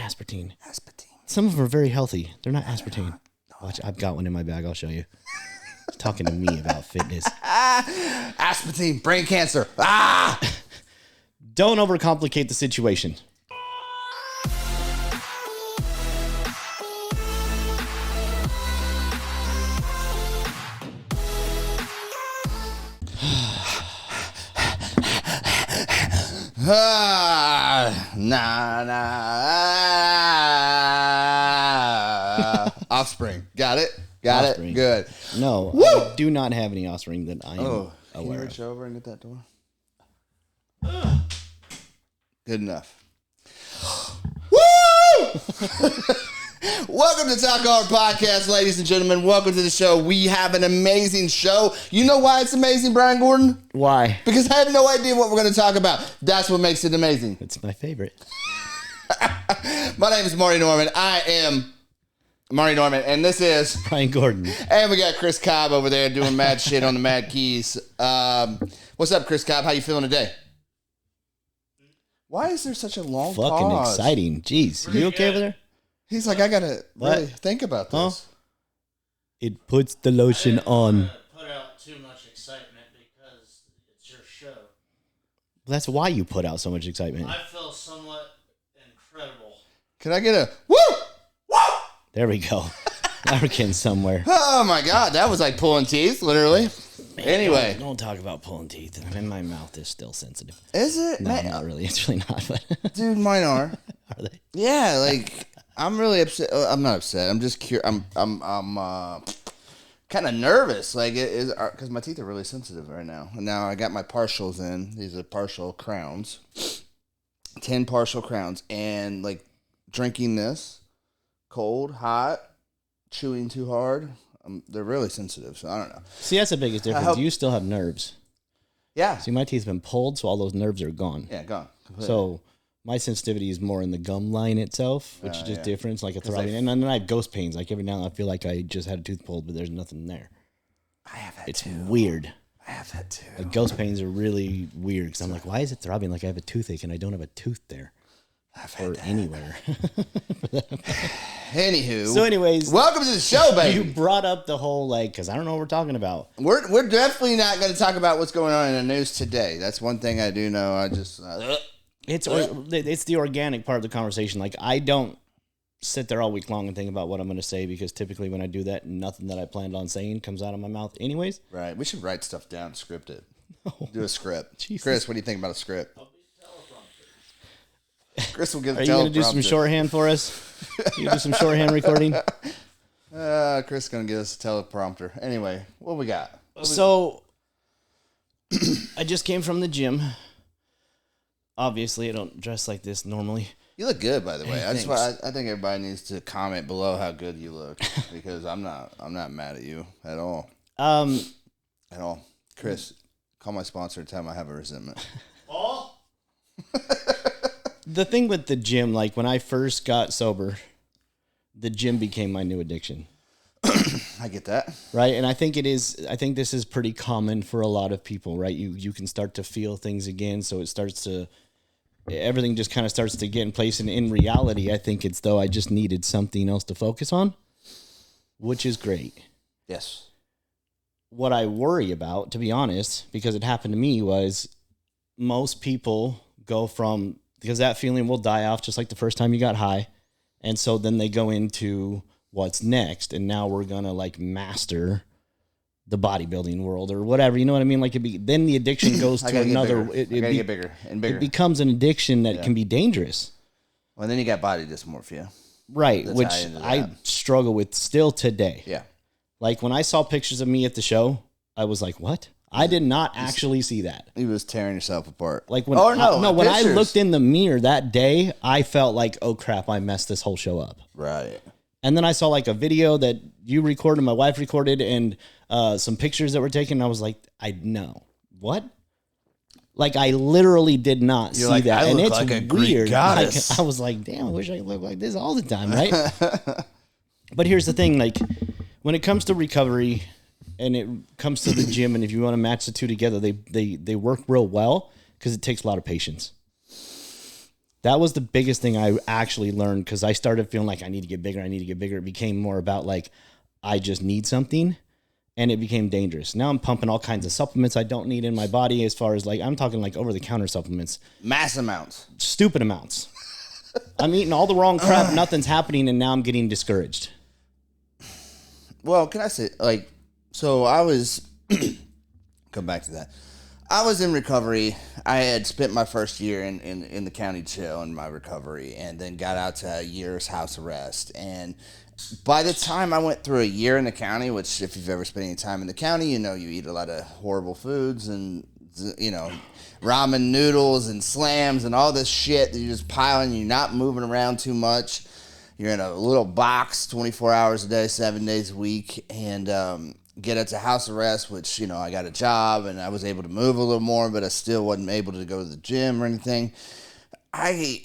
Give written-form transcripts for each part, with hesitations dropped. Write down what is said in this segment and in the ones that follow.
aspartame. Aspartame. Some of them are very healthy. They're not aspartame. No. Watch, I've got one in my bag. I'll show you. He's talking to me about fitness. Aspartame, brain cancer. Don't overcomplicate the situation. Offspring. Got it? Got Offspring. it? Good. No, Woo! I do not have any offspring that I am Can you aware reach of. over and get that door? Good enough. Woo! Welcome to Talk Hard Podcast, ladies and gentlemen. Welcome to the show. We have an amazing show. You know why it's amazing, Brian Gordon? Why? Because I have no idea what we're going to talk about. That's what makes it amazing. It's my favorite. My name is Marty Norman. I am Marty Norman, and this is Brian Gordon. And we got Chris Cobb over there doing mad shit on the Mad Keys. What's up, Chris Cobb? How you feeling today? Why is there such a long Fucking pause? exciting. Jeez. You okay over there? He's like, I gotta really think about this. Huh? It puts the lotion on. Put out too much excitement because it's your show. That's why you put out so much excitement. I feel somewhat incredible. Can I get a woo? Woo! There we go. Now we're getting somewhere. Oh my God, that was like pulling teeth, literally. Man, Anyway, don't talk about pulling teeth. I mean, my mouth is still sensitive. is it? No, Man, not really. It's really not. But dude, mine are. are they? Yeah, like I'm really upset. I'm not upset. I'm just curious. I'm kind of nervous. Like it is because my teeth are really sensitive right now. And now I got my partials in. These are partial crowns. 10 partial crowns, and like drinking this, cold, hot, chewing too hard. They're really sensitive. So I don't know. See, that's the biggest difference. You still have nerves. Yeah. See, my teeth have been pulled, so all those nerves are gone. Yeah, gone. Completely. So my sensitivity is more in the gum line itself, which is just different. It's like a throbbing. And then I have ghost pains. Like every now and then I feel like I just had a tooth pulled, but there's nothing there. I have that It's too. weird. I have that too. Like ghost pains are really weird because I'm like, why is it throbbing like I have a toothache and I don't have a tooth there or anywhere? Anywho. So anyways, welcome to the show, baby. you brought up the whole like, because I don't know what we're talking about. We're definitely not going to talk about what's going on in the news today. That's one thing I do know. I just It's the organic part of the conversation. Like I don't sit there all week long and think about what I'm going to say because typically when I do that, nothing that I planned on saying comes out of my mouth anyways. right. We should write stuff down, script it. Do a script. Jesus. Chris, what do you think about a script? Chris will give. Are you going to do some shorthand for us? You do some shorthand recording? Chris is going to give us a teleprompter. Anyway, what we got? So I just came from the gym. Obviously, I don't dress like this normally. You look good, by the way. Hey, I think everybody needs to comment below how good you look because I'm not mad at you at all. At all. Chris, call my sponsor and tell him I have a resentment. Oh? The thing with the gym, like when I first got sober, the gym became my new addiction. I get that. Right. And I think this is pretty common for a lot of people, right? You can start to feel things again. So everything just kind of starts to get in place. And in reality, I think it's though I just needed something else to focus on, which is great. Yes. What I worry about, to be honest, because it happened to me, was most people go from, because that feeling will die off just like the first time you got high. And so then they go into what's next. And now we're going to like master the bodybuilding world or whatever. You know what I mean? Like then the addiction goes to another. It get bigger and bigger. It becomes an addiction that can be dangerous. Well, then you got body dysmorphia. Right. That's Which how I ended I up. struggle with still today. Yeah. Like when I saw pictures of me at the show, I was like, what? I did not actually see that. You was tearing yourself apart. Like when when I pictures. looked in the mirror that day, I felt like, oh crap, I messed this whole show up. Right. And then I saw like a video that you recorded, my wife recorded, and some pictures that were taken. And I was like, I know what? Like I literally did not see like, that, I and look it's like a Greek weird. goddess. Like, I was like, damn, I wish I could look like this all the time, right? But here's the thing: like when it comes to recovery, and it comes to the gym, and if you want to match the two together, they work real well because it takes a lot of patience. That was the biggest thing I actually learned, because I started feeling like I need to get bigger. I need to get bigger. It became more about like, I just need something, and it became dangerous. Now I'm pumping all kinds of supplements I don't need in my body, as far as like, I'm talking like over the counter supplements. Mass amounts. Stupid amounts. I'm eating all the wrong crap. Nothing's happening. And now I'm getting discouraged. Well, can I say, like, so I was, come back to that. I was in recovery. I had spent my first year in the county jail in my recovery, and then got out to a year's house arrest. And by the time I went through a year in the county, which if you've ever spent any time in the county, you know you eat a lot of horrible foods and, you know, ramen noodles and slams and all this shit that you're just piling. You're not moving around too much. You're in a little box 24 hours a day, 7 days a week, and get into house arrest, which, you know, I got a job and I was able to move a little more, but I still wasn't able to go to the gym or anything. I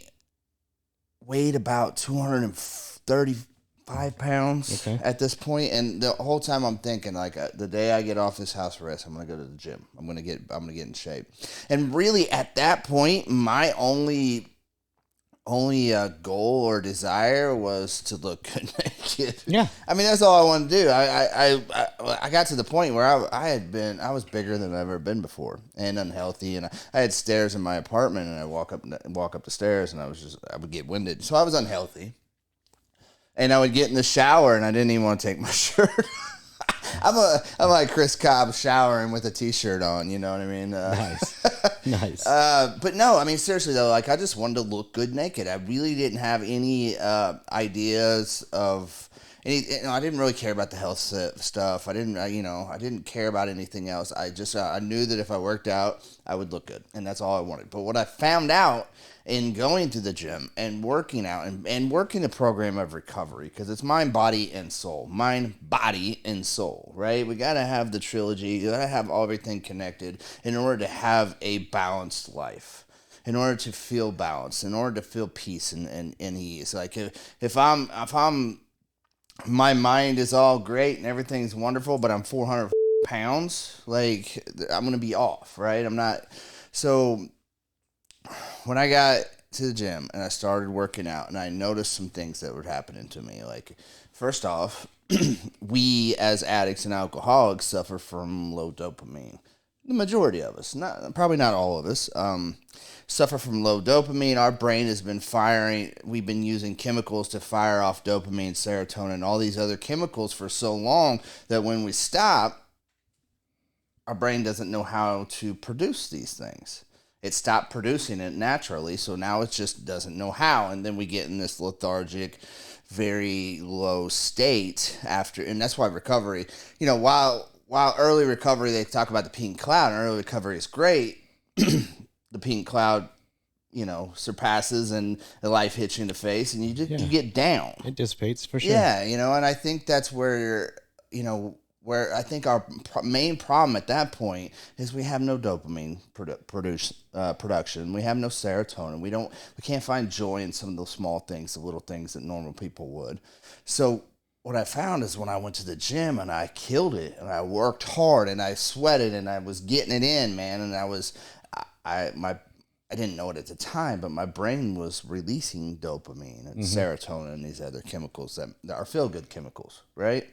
weighed about 235 pounds at this point, and the whole time I'm thinking, like, the day I get off this house arrest, I'm gonna go to the gym. I'm gonna get in shape. And really, at that point, my only goal or desire was to look good naked. Yeah. I mean, that's all I wanted to do. I got to the point where I was bigger than I've ever been before, and unhealthy, and I had stairs in my apartment, and I walk up the stairs, and I would get winded. So I was unhealthy. And I would get in the shower, and I didn't even want to take my shirt. I'm like Chris Cobb showering with a t-shirt on, you know what I mean? Nice. But no, I mean, seriously though, like, I just wanted to look good naked. I really didn't have any ideas of any. You know, I didn't really care about the health stuff. I didn't care about anything else. I just I knew that if I worked out, I would look good, and that's all I wanted. But what I found out in going to the gym and working out and working the program of recovery, because it's mind, body, and soul. Mind, body, and soul, right? We got to have the trilogy. You got to have everything connected in order to have a balanced life, in order to feel balanced, in order to feel peace and ease. Like, if I'm my mind is all great and everything's wonderful, but I'm 400 pounds, like, I'm going to be off, right? I'm not. So when I got to the gym and I started working out, and I noticed some things that were happening to me. Like, first off, we as addicts and alcoholics suffer from low dopamine. The majority of us, probably not all of us, suffer from low dopamine. Our brain has been firing. We've been using chemicals to fire off dopamine, serotonin, all these other chemicals for so long that when we stop, our brain doesn't know how to produce these things. It stopped producing it naturally, so now it just doesn't know how, and then we get in this lethargic, very low state after, and that's why recovery, you know, while early recovery, they talk about the pink cloud, and early recovery is great, the pink cloud, you know, surpasses, and the life hits you in the face, and you get down. It dissipates for sure. Yeah, you know, and I think that's where, you know, where I think our main problem at that point is we have no dopamine production. We have no serotonin. We can't find joy in some of those small things, the little things that normal people would. So what I found is when I went to the gym and I killed it, and I worked hard, and I sweated, and I was getting it in, man, and I didn't know it at the time, but my brain was releasing dopamine and serotonin and these other chemicals that are feel-good chemicals, right?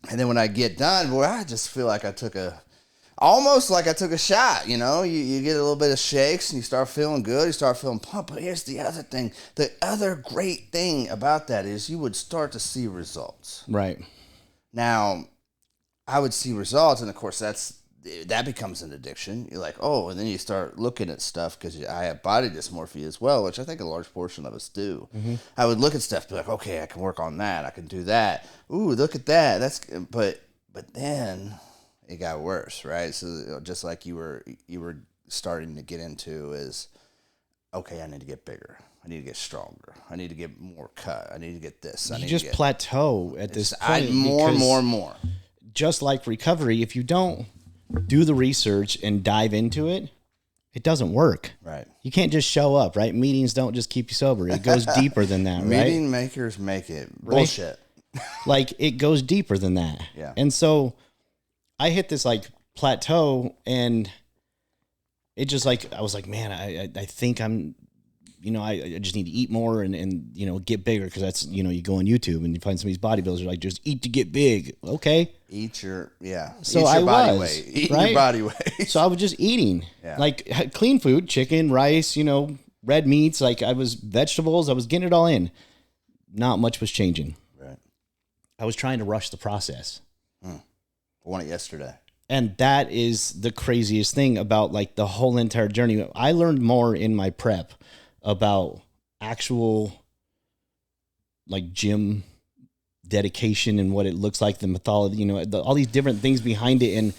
And then when I get done, boy, I just feel like I took almost like I took a shot, you know? You get a little bit of shakes, and you start feeling good, you start feeling pumped. But here's the other thing. The other great thing about that is you would start to see results. Right. Now, I would see results, and of course, that becomes an addiction. You're like, oh, and then you start looking at stuff, because I have body dysmorphia as well, which I think a large portion of us do. I would look at stuff, be like, okay, I can work on that, I can do that. Ooh, look at that. But then it got worse, right? So just like you were starting to get into is, okay, I need to get bigger. I need to get stronger. I need to get more cut. I need to get this. You just plateau at this point. More. Just like recovery, if you don't do the research and dive into it, it doesn't work. Right. You can't just show up, right? Meetings don't just keep you sober. It goes deeper than that, right? Meeting makers make it. Right? Bullshit. Like, it goes deeper than that. Yeah. And so I hit this like plateau, and it just like, I was like, man, I think I'm I just need to eat more and get bigger because that's, you go on YouTube and you find some of these bodybuilders are like, just eat to get big. Okay. Eat your So eat your body was, weight. Eat right? your body weight. So I was just eating like clean food, chicken, rice, red meats. Like I was vegetables. I was getting it all in. Not much was changing. Right. I was trying to rush the process. I won it yesterday. And that is the craziest thing about like the whole entire journey. I learned more in my prep about actual like gym dedication and what it looks like, the mythology, all these different things behind it. And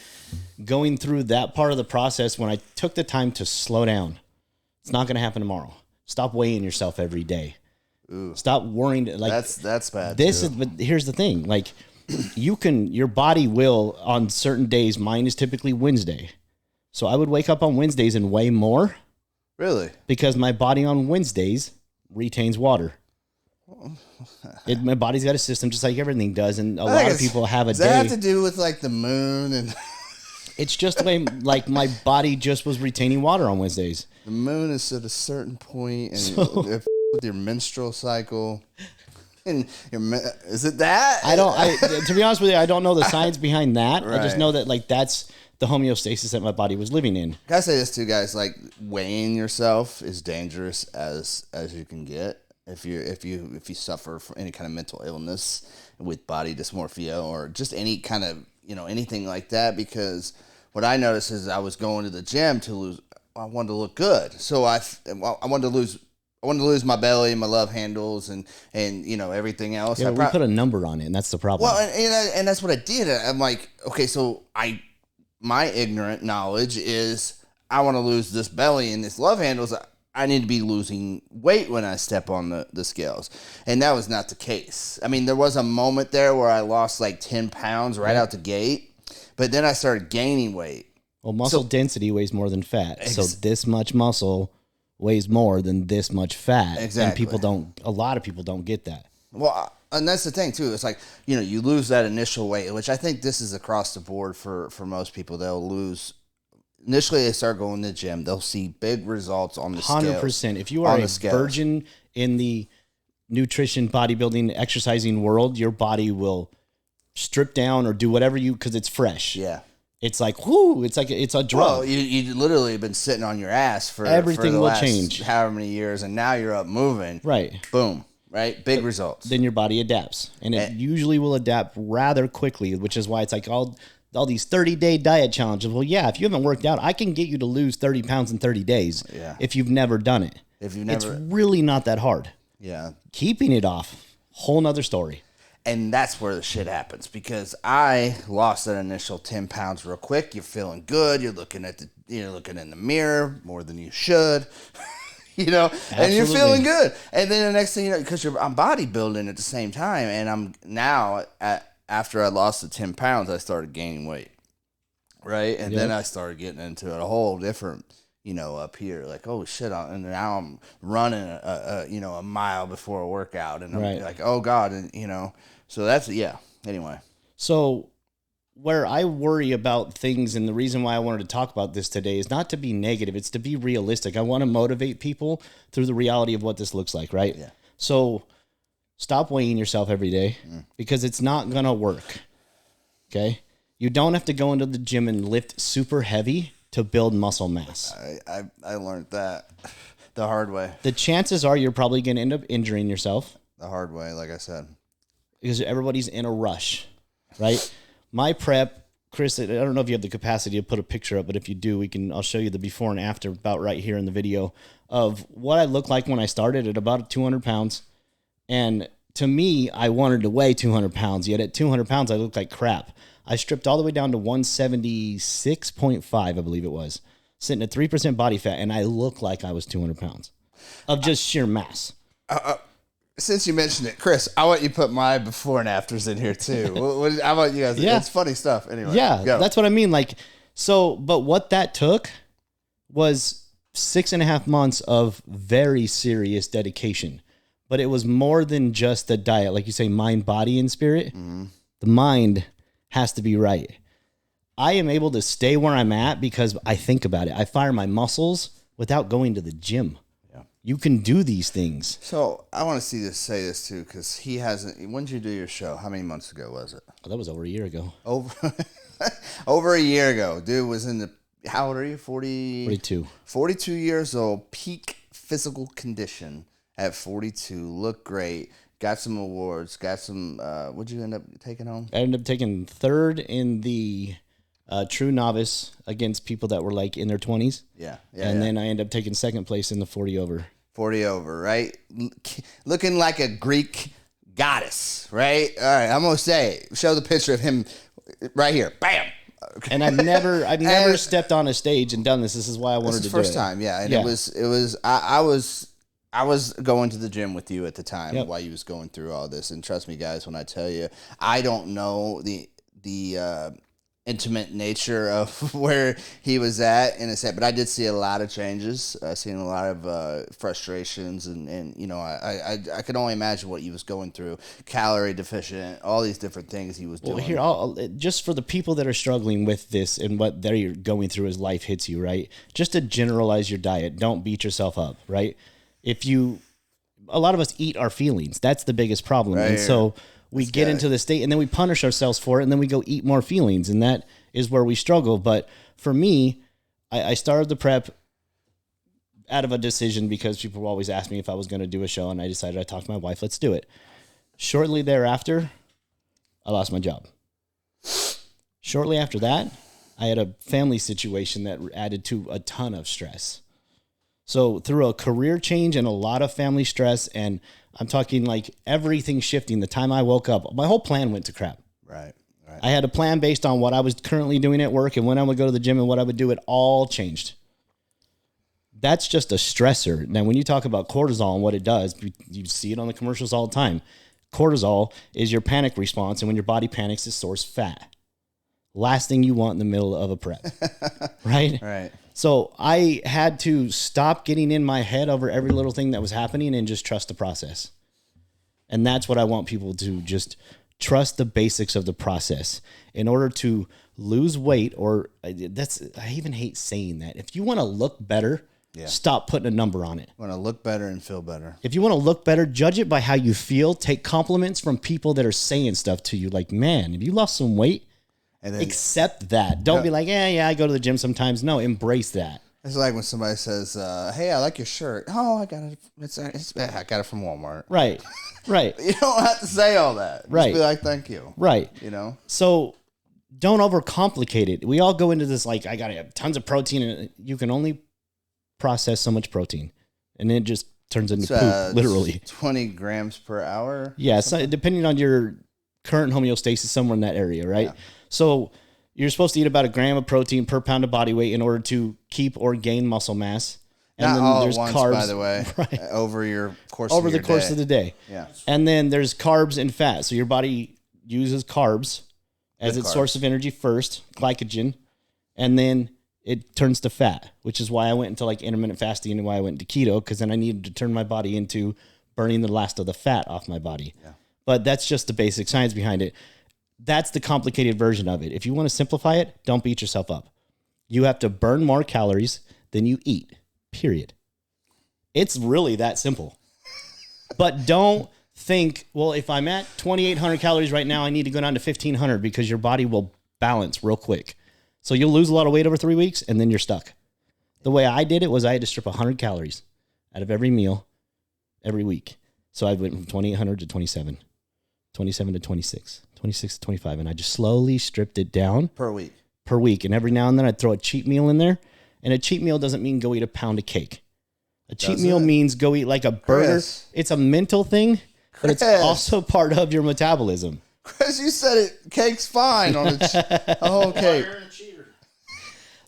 going through that part of the process when I took the time to slow down, it's not going to happen tomorrow. Stop weighing yourself every day. Ooh. Stop worrying. Like that's bad. But here's the thing. Like your body will on certain days, mine is typically Wednesday. So I would wake up on Wednesdays and weigh more. Really? Because my body on Wednesdays retains water. My body's got a system just like everything does. And a lot of people have a day. Does that have to do with like the moon and... It's just the way like my body just was retaining water on Wednesdays. The moon is at a certain point and with your menstrual cycle. And is it that? To be honest with you, I don't know the science behind that. Right. I just know that like that's the homeostasis that my body was living in. Can I say this too, guys? Like weighing yourself is dangerous as you can get. If you suffer from any kind of mental illness with body dysmorphia or just any kind of anything like that, because what I noticed is I was going to the gym to lose. I wanted to look good, so I wanted to lose. I wanted to lose my belly and my love handles and everything else. Yeah, we put a number on it, and that's the problem. Well, and that's what I did. I'm like, okay, so my ignorant knowledge is I want to lose this belly and this love handles. I need to be losing weight when I step on the scales. And that was not the case. I mean, there was a moment there where I lost like 10 pounds right out the gate, but then I started gaining weight. Well, muscle density weighs more than fat. So this much muscle weighs more than this much fat. Exactly. And a lot of people don't get that. Well, and that's the thing too. It's like, you lose that initial weight, which I think this is across the board for most people. They'll lose. Initially, they start going to the gym. They'll see big results on the scales. 100%. If you are a virgin in the nutrition, bodybuilding, exercising world, your body will strip down or do whatever because it's fresh. Yeah. It's like, whoo, it's a drug. Well, you literally have been sitting on your ass for everything the will last change. However many years, and now you're up moving. Right. Boom. Right? Big results. Then your body adapts. And it usually will adapt rather quickly, which is why it's like all these 30-day diet challenges. Well, yeah, if you haven't worked out, I can get you to lose 30 pounds in 30 days if you've never done it. It's really not that hard. Yeah. Keeping it off, whole nother story. And that's where the shit happens, because I lost that initial 10 pounds real quick. You're feeling good. You're looking in the mirror more than you should, and you're feeling good. And then the next thing because I'm bodybuilding at the same time, and I'm now after I lost the 10 pounds, I started gaining weight, right? And then I started getting into a whole different, up here, like, oh shit, and now I'm running a mile before a workout, and I'm like, oh God, and so that's anyway. So where I worry about things, and the reason why I wanted to talk about this today is not to be negative, it's to be realistic. I want to motivate people through the reality of what this looks like, right? Yeah. So stop weighing yourself every day because it's not going to work. Okay? You don't have to go into the gym and lift super heavy to build muscle mass. I learned that the hard way. The chances are you're probably going to end up injuring yourself. The hard way, like I said. Because everybody's in a rush, right? My prep, Chris, I don't know if you have the capacity to put a picture up, but if you do, I'll show you the before and after about right here in the video of what I looked like when I started at about 200 pounds. And to me, I wanted to weigh 200 pounds, yet at 200 pounds, I looked like crap. I stripped all the way down to 176.5, I believe it was, sitting at 3% body fat, and I looked like I was 200 pounds of just sheer mass. Since you mentioned it, Chris, I want you to put my before and afters in here too. How about you guys? Yeah. It's funny stuff. Anyway, yeah, go. That's what I mean. But what that took was 6.5 months of very serious dedication. But it was more than just the diet, like you say, mind, body, and spirit. Mm-hmm. The mind has to be right. I am able to stay where I'm at because I think about it. I fire my muscles without going to the gym. Yeah. You can do these things. So I want to say this too, because he hasn't. When did you do your show? How many months ago was it? Oh, that was over a year ago. Over a year ago. Dude was in the. How old are you? 42. 42 years old. Peak physical condition at 42. Looked great. Got some awards. Got some. What'd you end up taking home? I ended up taking third in the true novice against people that were like in their 20s. Yeah. And then I ended up taking second place in the 40 over. 40 over, right? Looking like a Greek goddess, right? All right, I'm gonna show the picture of him right here. Bam. And I've never stepped on a stage and done this. This is why I wanted to do it. First time, yeah. And it was. I was going to the gym with you at the time while you was going through all this. And trust me, guys, when I tell you, I don't know the intimate nature of where he was at in a set, but I did see a lot of changes. I seen a lot of frustrations, and you know, I could only imagine what he was going through, calorie deficient, all these different things he was doing. Well, here, I'll, just for the people that are struggling with this and what they're going through as life hits you, right? Just to generalize your diet, don't beat yourself up, right? A lot of us eat our feelings. That's the biggest problem, right, and so we get into the state and then we punish ourselves for it and then we go eat more feelings. And that is where we struggle. But for me, I started the prep out of a decision because people always asked me if I was going to do a show. And I decided, I talked to my wife, let's do it. Shortly thereafter, I lost my job. Shortly after that, I had a family situation that added to a ton of stress. So through a career change and a lot of family stress, and I'm talking like everything shifting, the time I woke up, my whole plan went to crap. Right. I had a plan based on what I was currently doing at work and when I would go to the gym and what I would do. It all changed. That's just a stressor. Now, when you talk about cortisol and what it does, you see it on the commercials all the time. Cortisol is your panic response, and when your body panics, it stores fat. Last thing you want in the middle of a prep, right? Right. So I had to stop getting in my head over every little thing that was happening and just trust the process. And that's what I want people to just trust the basics of the process in order to lose weight. Or I even hate saying that. If you want to look better, stop putting a number on it. Want to look better and feel better. If you want to look better, judge it by how you feel. Take compliments from people that are saying stuff to you like, man, have you lost some weight? And then, accept that. Don't be like, yeah, I go to the gym sometimes. No, embrace that. It's like when somebody says, hey, I like your shirt. Oh, I got it. I got it from Walmart. Right. You don't have to say all that. Just be like, thank you. Right. You know? So don't overcomplicate it. We all go into this like, I got to have tons of protein. And you can only process so much protein. And it just turns into poop, literally. 20 grams per hour? Yeah, so depending on your current homeostasis, somewhere in that area, right? Yeah. So you're supposed to eat about 1 gram of protein per pound of body weight in order to keep or gain muscle mass. And not then all there's at once, carbs, by the way, right, over your course over of your the course day. of the day. Yeah. And then there's carbs and fat. So your body uses carbs as its source of energy first, glycogen, and then it turns to fat, which is why I went into like intermittent fasting and why I went into keto, because then I needed to turn my body into burning the last of the fat off my body. Yeah. But that's just the basic science behind it. That's the complicated version of it. If you want to simplify it, don't beat yourself up. You have to burn more calories than you eat, period. It's really that simple. But don't think, well, if I'm at 2,800 calories right now, I need to go down to 1,500 because your body will balance real quick. So you'll lose a lot of weight over 3 weeks and then you're stuck. The way I did it was I had to strip 100 calories out of every meal every week. So I went from 2,800 to 27, 27 to 26. 26 to 25, and I just slowly stripped it down. Per week. And every now and then I'd throw a cheat meal in there. And a cheat meal doesn't mean go eat a pound of cake. A cheat meal means go eat like a burger. Chris. It's a mental thing, but it's also part of your metabolism. Chris, you said it. Cake's fine on a whole cake.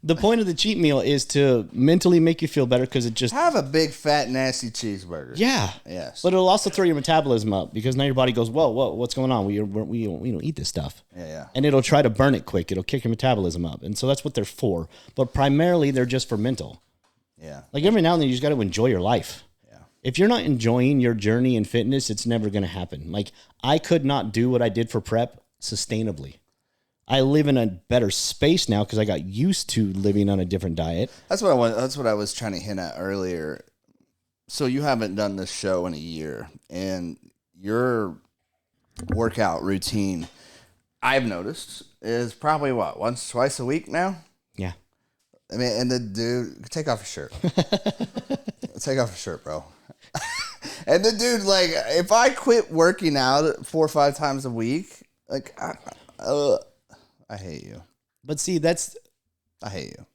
The point of the cheat meal is to mentally make you feel better because it just... Have a big, fat, nasty cheeseburger. Yeah. Yes. But it'll also throw your metabolism up because now your body goes, whoa, what's going on? We don't eat this stuff. Yeah. And it'll try to burn it quick. It'll kick your metabolism up. And so that's what they're for. But primarily, they're just for mental. Yeah. Like every now and then, you just got to enjoy your life. Yeah. If you're not enjoying your journey in fitness, it's never going to happen. Like I could not do what I did for prep sustainably. I live in a better space now because I got used to living on a different diet. That's what I was trying to hint at earlier. So you haven't done this show in a year, and your workout routine, I've noticed, is probably what, once, twice a week now? Yeah. I mean, and the dude, take off your shirt. Take off your shirt, bro. And the dude, like, if I quit working out 4 or 5 times a week, like, I hate you. But see, I hate you.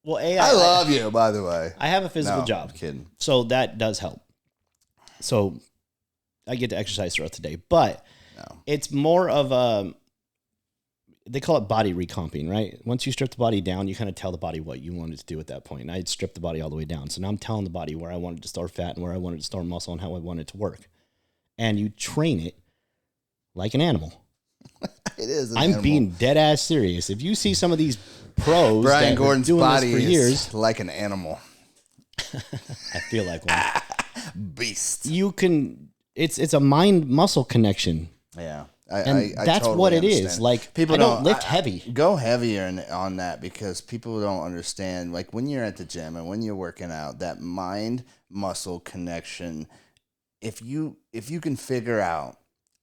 well, I love you, by the way. I have a physical No, job. I'm kidding. So that does help. So I get to exercise throughout the day, but it's more of a, they call it body recomping, right? Once you strip the body down, you kind of tell the body what you want it to do at that point. And I'd stripped the body all the way down. So now I'm telling the body where I wanted to store fat and where I wanted to store muscle and how I want it to work. And you train it like an animal. It is. I'm being dead ass serious. If you see some of these pros Brian that Gordon's doing body this for years, like an animal. I feel like one. Beast. You can. It's a mind muscle connection. Yeah. And I that's totally what it understand. is. Like, people I don't lift heavy. Go heavier on that, because people don't understand. Like, when you're at the gym and when you're working out, that mind muscle connection. If you can figure out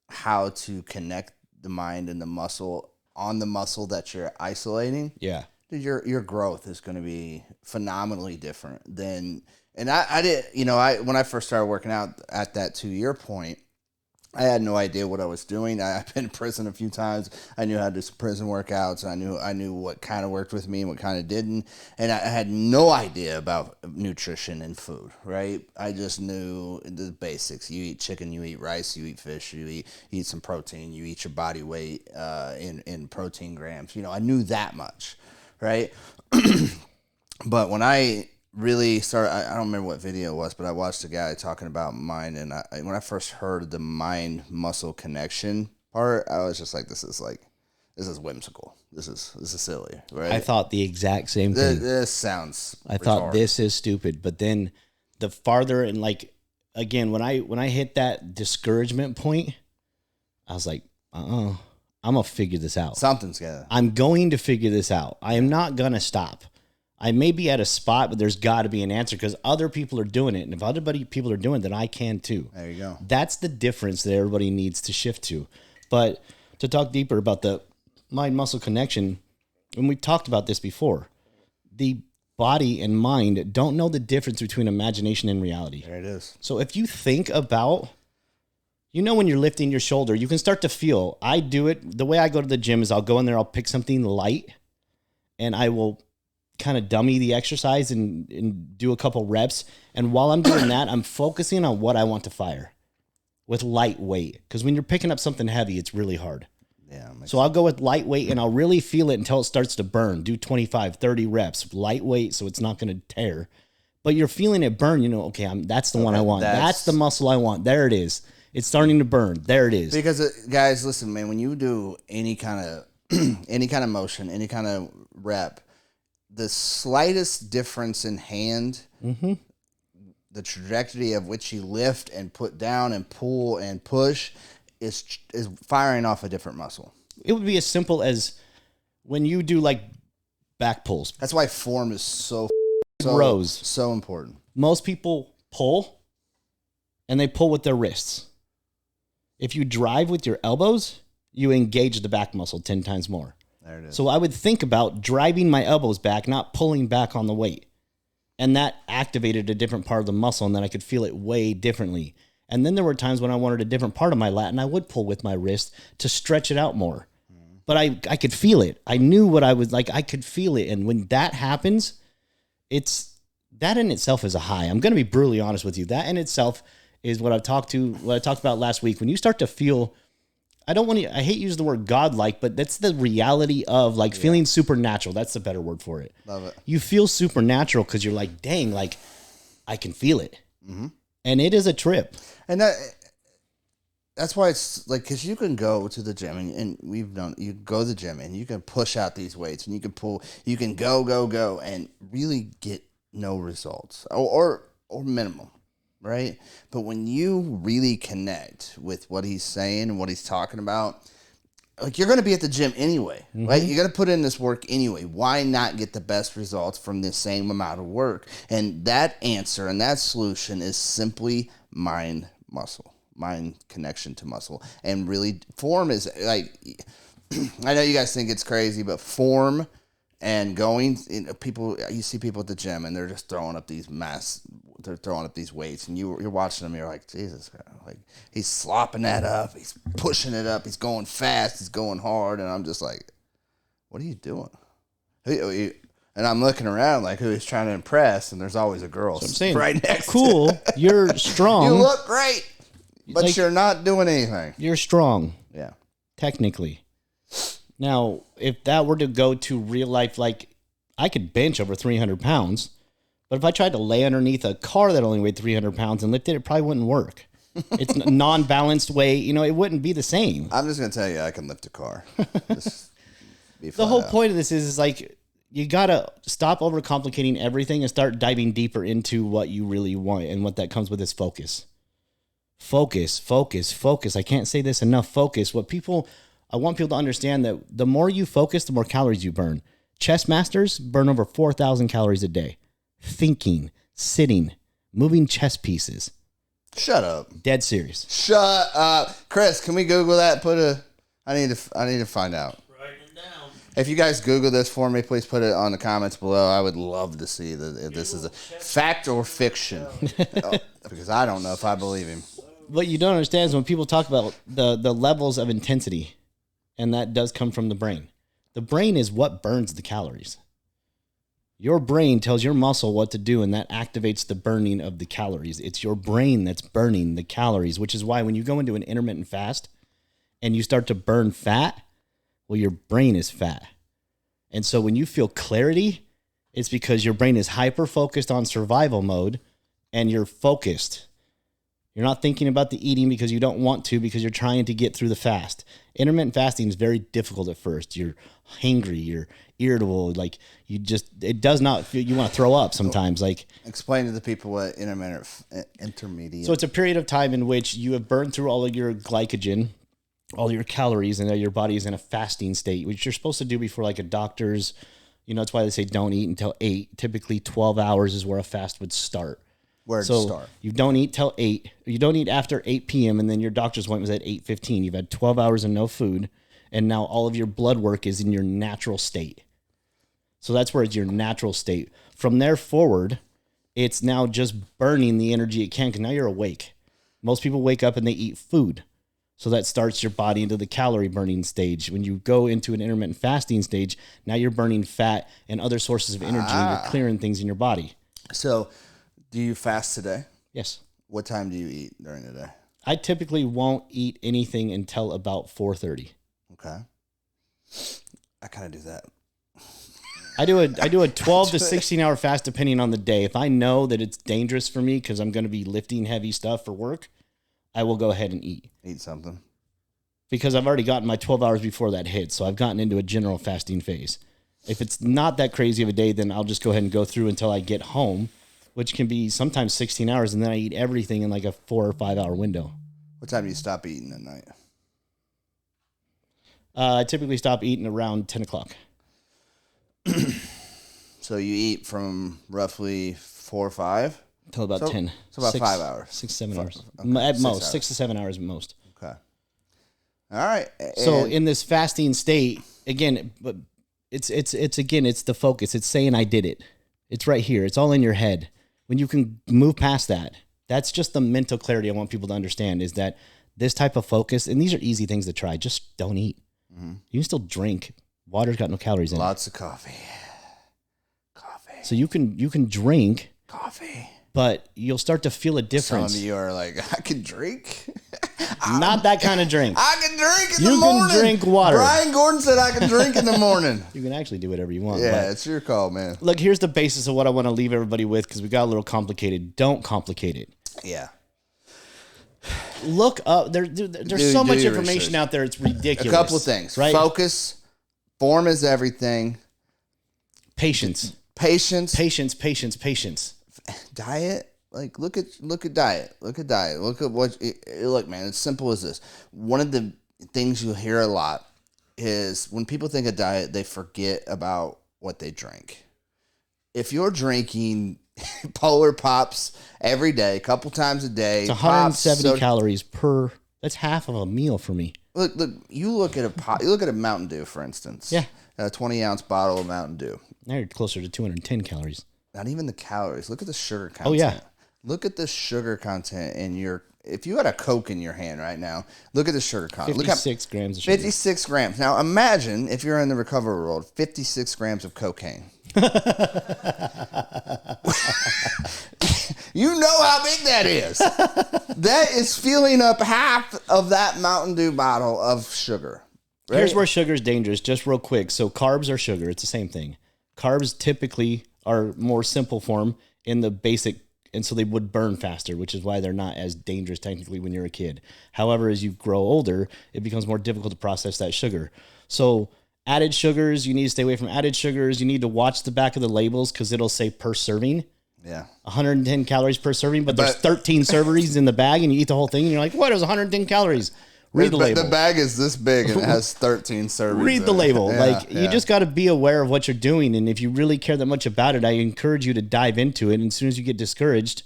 how to connect the mind and the muscle on the muscle that you're isolating, Yeah. dude, your growth is going to be phenomenally different than. And I did, when I first started working out at that 2-year point, I had no idea what I was doing. I've been in prison a few times. I knew how to do some prison workouts. I knew what kind of worked with me and what kind of didn't. And I had no idea about nutrition and food, right? I just knew the basics. You eat chicken, you eat rice, you eat fish, you eat some protein, you eat your body weight in protein grams. I knew that much, right? But when I really started, I don't remember what video it was, but I watched a guy talking about mind, and when I first heard the mind muscle connection part, I was just like, this is whimsical. This is silly, right? I thought the exact same thing. This sounds I thought retarded. this is stupid, but then the farther and like again when I hit that discouragement point, I was like, I'm gonna figure this out. Something's gonna. I'm going to figure this out. I am not gonna stop. I may be at a spot, but there's got to be an answer because other people are doing it. And if other people are doing it, then I can too. There you go. That's the difference that everybody needs to shift to. But to talk deeper about the mind-muscle connection, and we've talked about this before, the body and mind don't know the difference between imagination and reality. There it is. So if you think about, when you're lifting your shoulder, you can start to feel, I do it, the way I go to the gym is I'll go in there, I'll pick something light, and I will kind of dummy the exercise and do a couple reps. And while I'm doing that, I'm focusing on what I want to fire with lightweight. Because when you're picking up something heavy, it's really hard. Yeah. So I'll go with lightweight and I'll really feel it until it starts to burn. Do 25, 30 reps, lightweight, so it's not going to tear. But you're feeling it burn, okay, that's the one I want. That's the muscle I want. There it is. It's starting to burn. There it is. Because guys, listen, man, when you do any kind of motion, any kind of rep, the slightest difference in hand, the trajectory of which you lift and put down and pull and push is firing off a different muscle. It would be as simple as when you do like back pulls. That's why form is so important. Most people pull and they pull with their wrists. If you drive with your elbows, you engage the back muscle 10 times more. There it is. So I would think about driving my elbows back, not pulling back on the weight. And that activated a different part of the muscle, and then I could feel it way differently. And then there were times when I wanted a different part of my lat, and I would pull with my wrist to stretch it out more. But I could feel it. I knew what I was like. I could feel it. And when that happens, that in itself is a high. I'm going to be brutally honest with you. That in itself is what I talked about last week. When you start to feel, I hate use the word godlike, but that's the reality of feeling supernatural. That's the better word for it. Love it. You feel supernatural because you're like, dang, I can feel it. Mm-hmm. And it is a trip. And that's why it's because you can go to the gym and you go to the gym and you can push out these weights and you can pull, you can go and really get no results or minimum. Right? But when you really connect with what he's saying and what he's talking about, like you're going to be at the gym anyway, right? You're going to put in this work anyway. Why not get the best results from the same amount of work? And that answer and that solution is simply mind connection to muscle. And really, form is like, I know you guys think it's crazy, but form and going, you see people at the gym and they're just throwing up these weights, and you're watching them, you're like, Jesus, like he's slopping that up, he's pushing it up, he's going fast, he's going hard, and I'm just like, what are you doing? And I'm looking around like who he's trying to impress, and there's always a girl right next cool, to you're strong. You look great, but like, you're not doing anything. You're strong. Yeah. Technically. Now, if that were to go to real life, like I could bench over 300 pounds, but if I tried to lay underneath a car that only weighed 300 pounds and lift it, it probably wouldn't work. It's a non-balanced weight. It wouldn't be the same. I'm just going to tell you, I can lift a car. The whole point of this is like, you got to stop overcomplicating everything and start diving deeper into what you really want. And what that comes with is focus. Focus, focus, focus. I can't say this enough. Focus. I want people to understand that the more you focus, the more calories you burn. Chess masters burn over 4,000 calories a day. Thinking, sitting, moving chess pieces. Shut up. Dead serious. Shut up. Chris, can we Google that? I need to find out. Write it down. If you guys Google this for me, please put it on the comments below. I would love to see if this is a fact or fiction. Because I don't know if I believe him. What you don't understand is when people talk about the levels of intensity, and that does come from the brain. The brain is what burns the calories. Your brain tells your muscle what to do, and that activates the burning of the calories. It's your brain that's burning the calories, which is why when you go into an intermittent fast and you start to burn fat, well, your brain is fat. And so when you feel clarity, it's because your brain is hyper-focused on survival mode, and you're focused. You're not thinking about the eating because you don't want to, because you're trying to get through the fast. Intermittent fasting is very difficult at first. You're hangry, you're irritable, like it does not feel, you want to throw up sometimes. Like, explain to the people what intermittent. So it's a period of time in which you have burned through all of your glycogen, all your calories, and your body is in a fasting state, which you're supposed to do before like a doctor's, that's why they say don't eat until 8. Typically 12 hours is where a fast would start. Where to start? You don't eat till 8. You don't eat after 8 p.m. and then your doctor's appointment was at 8:15. You've had 12 hours of no food, and now all of your blood work is in your natural state. So that's where it's your natural state. From there forward, it's now just burning the energy it can, because now you're awake. Most people wake up and they eat food. So that starts your body into the calorie burning stage. When you go into an intermittent fasting stage, now you're burning fat and other sources of energy, and you're clearing things in your body. So, do you fast today? Yes. What time do you eat during the day? I typically won't eat anything until about 4:30. Okay. I kind of do that. I do a 12 to 16 hour fast depending on the day. If I know that it's dangerous for me because I'm going to be lifting heavy stuff for work, I will go ahead and eat. Eat something. Because I've already gotten my 12 hours before that hit, so I've gotten into a general fasting phase. If it's not that crazy of a day, then I'll just go ahead and go through until I get home, which can be sometimes 16 hours, and then I eat everything in like a 4 or 5 hour window. What time do you stop eating at night? I typically stop eating around 10 o'clock. So you eat from roughly 4 or 5? Until about 10. So about 6, 5 hours. 6, 7 hours. Okay. At 6 most. hours. 6 to 7 hours at most. Okay. All right. So in this fasting state, again, but it's the focus. It's saying I did it. It's right here. It's all in your head. When you can move past that, that's just the mental clarity I want people to understand, is that this type of focus, and these are easy things to try, just don't eat. Mm-hmm. You can still drink. Water's got no calories in it. Lots of coffee. So you can drink coffee, but you'll start to feel a difference. Some of you are like, I can drink. Not that kind of drink. I can drink in the morning. You can drink water. Brian Gordon said I can drink in the morning. You can actually do whatever you want. Yeah, it's your call, man. Look, here's the basis of what I want to leave everybody with, because we got a little complicated. Don't complicate it. Yeah. Look up. There's so much information out there. It's ridiculous. A couple of things. Right? Focus. Form is everything. Patience. Diet. Like, look at diet. Look at what. Look, man. It's simple as this. One of the things you'll hear a lot is when people think of diet, they forget about what they drink. If you're drinking Polar Pops every day, a couple times a day, It's 170 calories per. That's half of a meal for me. Look! You look at a Mountain Dew, for instance. Yeah. A 20-ounce bottle of Mountain Dew. Now you're closer to 210 calories. Not even the calories. Look at the sugar content. Oh, yeah. Look at the sugar content in your. If you had a Coke in your hand right now, look at the sugar content. 56 grams of sugar. 56 grams. Now imagine if you're in the recovery world, 56 grams of cocaine. You know how big that is. That is filling up half of that Mountain Dew bottle of sugar. Right? Here's where sugar is dangerous, just real quick. So carbs are sugar. It's the same thing. Carbs typically are more simple form in the basic, and so they would burn faster, which is why they're not as dangerous technically when you're a kid. However, as you grow older, it becomes more difficult to process that sugar. So added sugars, you need to stay away from added sugars. You need to watch the back of the labels because it'll say per serving. Yeah. 110 calories per serving, but there's 13 servings in the bag, and you eat the whole thing, and you're like, what? It was 110 calories. Read the label. The bag is this big, and it has 13 servings. Read the label. Yeah, you just got to be aware of what you're doing, and if you really care that much about it, I encourage you to dive into it, and as soon as you get discouraged,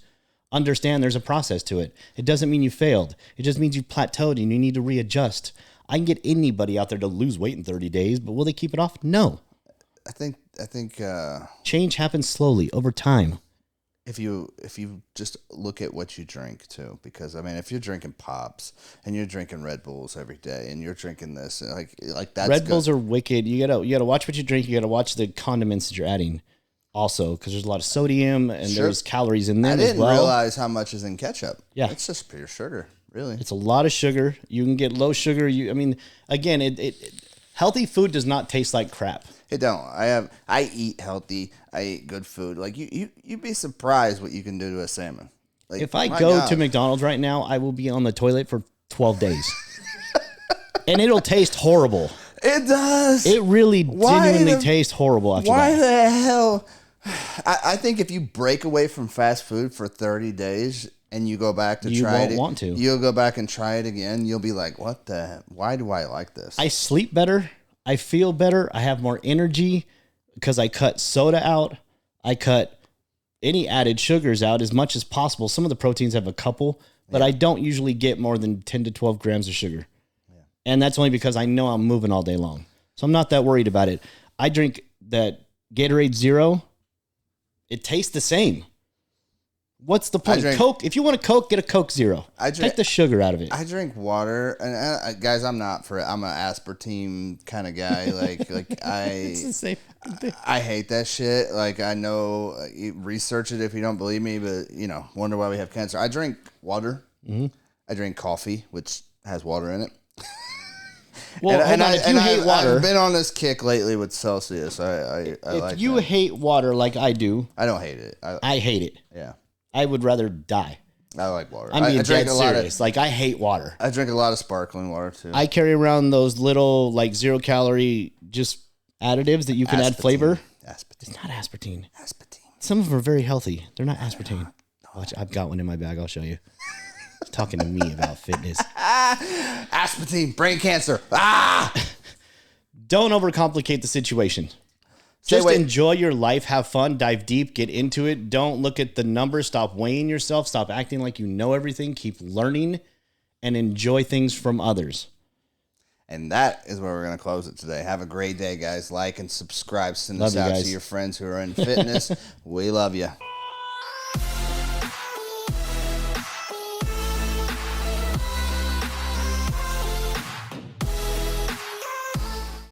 understand there's a process to it. It doesn't mean you failed. It just means you plateaued, and you need to readjust. I can get anybody out there to lose weight in 30 days, but will they keep it off? No. I think change happens slowly over time. if you just look at what you drink too, because I mean, if you're drinking Pops and you're drinking Red Bulls every day and you're drinking this, like that's Red Bulls are wicked. You gotta watch what you drink. You gotta watch the condiments that you're adding, also, because there's a lot of sodium and there's calories in them as well. I didn't realize how much is in ketchup. Yeah, it's just pure sugar, really. It's a lot of sugar. You can get low sugar. Again, healthy food does not taste like crap. It don't. I eat healthy. I eat good food. Like you'd be surprised what you can do to a salmon. Like, if I go to McDonald's right now, I will be on the toilet for 12 days. And it'll taste horrible. It does. It really genuinely tastes horrible after that. Why the hell? I think if you break away from fast food for 30 days and you go back to try it, want to. You'll go back and try it again. You'll be like, what the? Why do I like this? I sleep better. I feel better. I have more energy because I cut soda out. I cut any added sugars out as much as possible. Some of the proteins have a couple, but I don't usually get more than 10 to 12 grams of sugar. Yeah. And that's only because I know I'm moving all day long. So I'm not that worried about it. I drink that Gatorade Zero. It tastes the same. What's the point? Coke. If you want a Coke, get a Coke Zero. Take the sugar out of it. I drink water, and guys, I'm not for it. I'm an aspartame kind of guy. It's the same thing. I hate that shit. Like I know, research it if you don't believe me, but wonder why we have cancer. I drink water. Mm-hmm. I drink coffee, which has water in it. Well, if you hate water, I've been on this kick lately with Celsius. If you hate water like I do, I don't hate it. I hate it. Yeah. I would rather die. I like water. I'm being dead serious. I hate water. I drink a lot of sparkling water too. I carry around those little 0-calorie just additives that you can add flavor. Aspartame. It's not aspartame. Aspartame. Some of them are very healthy. They're not aspartame. Watch, I've got one in my bag. I'll show you. He's talking to me about fitness. Aspartame, brain cancer. Don't overcomplicate the situation. Just enjoy your life, have fun, dive deep, get into it. Don't look at the numbers. Stop weighing yourself. Stop acting like you know everything. Keep learning and enjoy things from others. And that is where we're going to close it today. Have a great day, guys. Like and subscribe. Send us out to your friends who are in fitness. We love you.